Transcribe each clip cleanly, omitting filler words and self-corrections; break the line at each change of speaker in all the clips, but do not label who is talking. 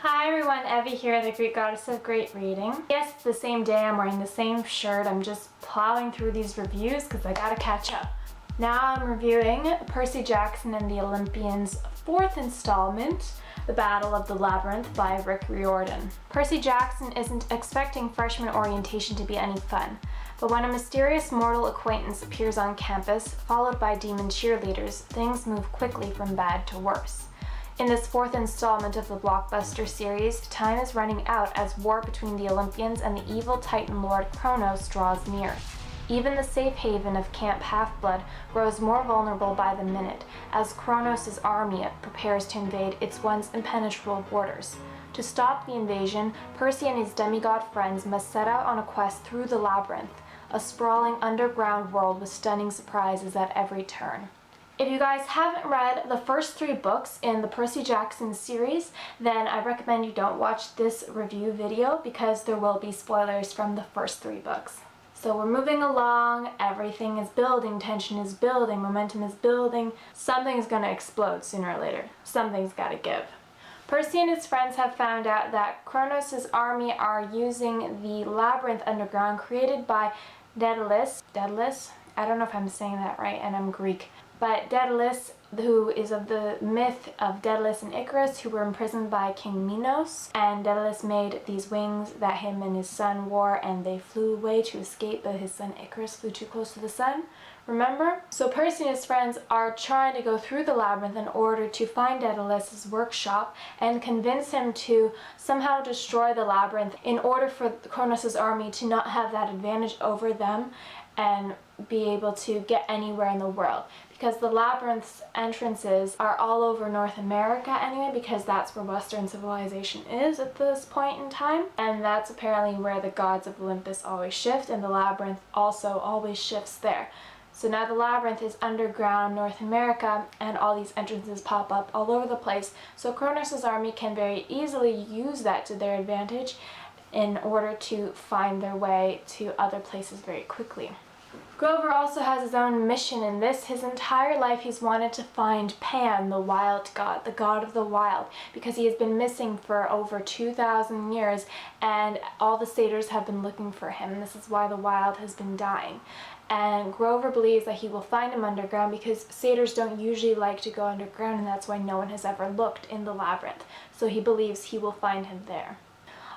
Hi everyone, Evie here, the Greek goddess of great reading. Yes, it's the same day, I'm wearing the same shirt, I'm just plowing through these reviews because I gotta catch up. Now I'm reviewing Percy Jackson and the Olympians' fourth installment, The Battle of the Labyrinth by Riordan. Percy Jackson isn't expecting freshman orientation to be any fun, but when a mysterious mortal acquaintance appears on campus, followed by demon cheerleaders, things move quickly from bad to worse. In this fourth installment of the blockbuster series, time is running out as war between the Olympians and the evil Titan Lord Kronos draws near. Even the safe haven of Camp Half-Blood grows more vulnerable by the minute as Kronos' army prepares to invade its once impenetrable borders. To stop the invasion, Percy and his demigod friends must set out on a quest through the Labyrinth, a sprawling underground world with stunning surprises at every turn. If you guys haven't read the first 3 books in the Percy Jackson series, then I recommend you don't watch this review video because there will be spoilers from the first 3 books. So we're moving along, everything is building, tension is building, momentum is building. Something's gonna explode sooner or later. Something's gotta give. Percy and his friends have found out that Kronos' army are using the labyrinth underground created by Daedalus. I don't know if I'm saying that right, and I'm Greek. But Daedalus, who is of the myth of Daedalus and Icarus, who were imprisoned by King Minos, and Daedalus made these wings that him and his son wore, and they flew away to escape, but his son Icarus flew too close to the sun. Remember? So Percy and his friends are trying to go through the labyrinth in order to find Daedalus' workshop and convince him to somehow destroy the labyrinth in order for Kronos' army to not have that advantage over them and be able to get anywhere in the world. Because the labyrinth's entrances are all over North America anyway, because that's where Western civilization is at this point in time. And that's apparently where the gods of Olympus always shift, and the labyrinth also always shifts there. So now the labyrinth is underground North America, and all these entrances pop up all over the place. So Kronos' army can very easily use that to their advantage in order to find their way to other places very quickly. Grover also has his own mission in this. His entire life he's wanted to find Pan, the wild god, the god of the wild, because he has been missing for over 2,000 years and all the satyrs have been looking for him. This is why the wild has been dying. And Grover believes that he will find him underground because satyrs don't usually like to go underground, and that's why no one has ever looked in the labyrinth. So he believes he will find him there.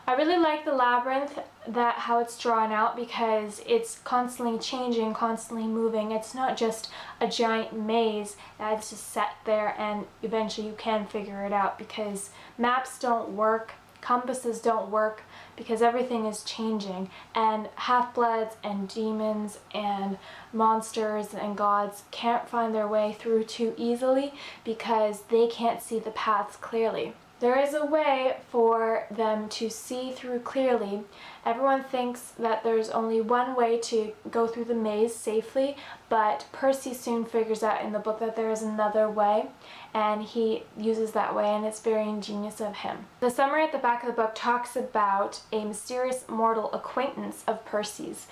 I really like the labyrinth, how it's drawn out, because it's constantly changing, constantly moving. It's not just a giant maze that's just set there and eventually you can figure it out, because maps don't work, compasses don't work, because everything is changing, and half-bloods and demons and monsters and gods can't find their way through too easily because they can't see the paths clearly. There is a way for them to see through clearly. Everyone thinks that there's only one way to go through the maze safely, but Percy soon figures out in the book that there is another way, and he uses that way, and it's very ingenious of him. The summary at the back of the book talks about a mysterious mortal acquaintance of Percy's.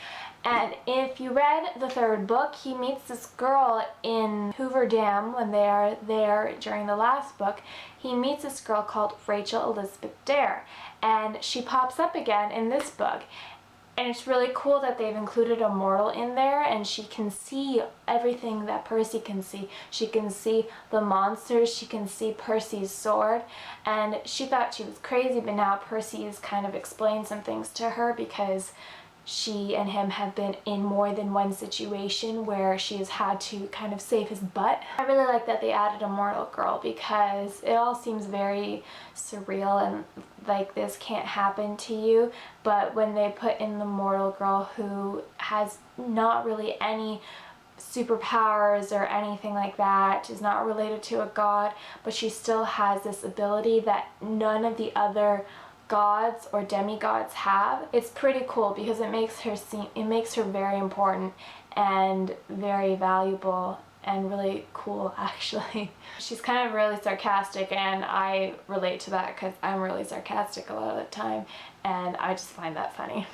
And if you read the 3rd book, he meets this girl in Hoover Dam when they are there during the last book. He meets this girl called Rachel Elizabeth Dare, and she pops up again in this book. And it's really cool that they've included a mortal in there, and she can see everything that Percy can see. She can see the monsters, she can see Percy's sword, and she thought she was crazy, but now Percy has kind of explained some things to her because she and him have been in more than one situation where she has had to kind of save his butt. I really like that they added a mortal girl because it all seems very surreal and like this can't happen to you, but when they put in the mortal girl who has not really any superpowers or anything like that, is not related to a god, but she still has this ability that none of the other gods or demigods have. It's pretty cool because it makes her very important and very valuable and really cool, actually. She's kind of really sarcastic, and I relate to that because I'm really sarcastic a lot of the time, and I just find that funny.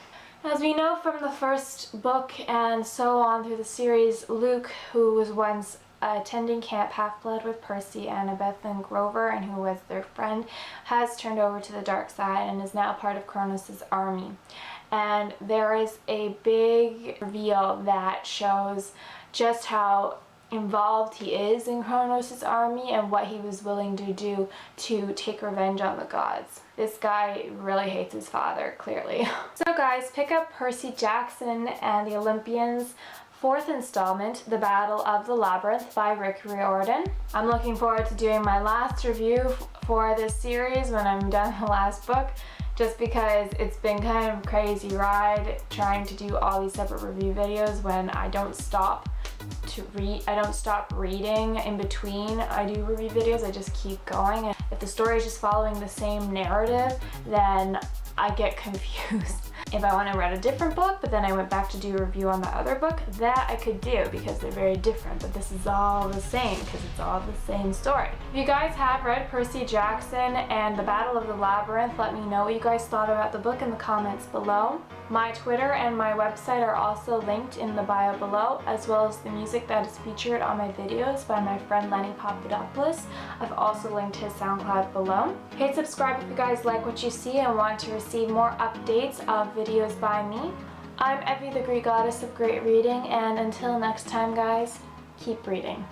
As we know from the first book and so on through the series, Luke, who was once attending Camp Half-Blood with Percy, Annabeth, and Grover, and who was their friend, has turned over to the dark side and is now part of Kronos' army. And there is a big reveal that shows just how involved he is in Kronos' army and what he was willing to do to take revenge on the gods. This guy really hates his father, clearly. So guys, pick up Percy Jackson and the Olympians, 4th installment, The Battle of the Labyrinth by Riordan. I'm looking forward to doing my last review for this series when I'm done the last book, just because it's been kind of a crazy ride trying to do all these separate review videos when I don't stop to read. I don't stop reading in between I do review videos. I just keep going, and if the story is just following the same narrative, then I get confused. If I want to read a different book, but then I went back to do a review on the other book, that I could do because they're very different, but this is all the same because it's all the same story. If you guys have read Percy Jackson and The Battle of the Labyrinth, let me know what you guys thought about the book in the comments below. My Twitter and my website are also linked in the bio below, as well as the music that is featured on my videos by my friend Lenny Papadopoulos. I've also linked his SoundCloud below. Hit subscribe if you guys like what you see and want to receive more updates of videos by me. I'm Evie, the Greek goddess of great reading, and until next time guys, keep reading.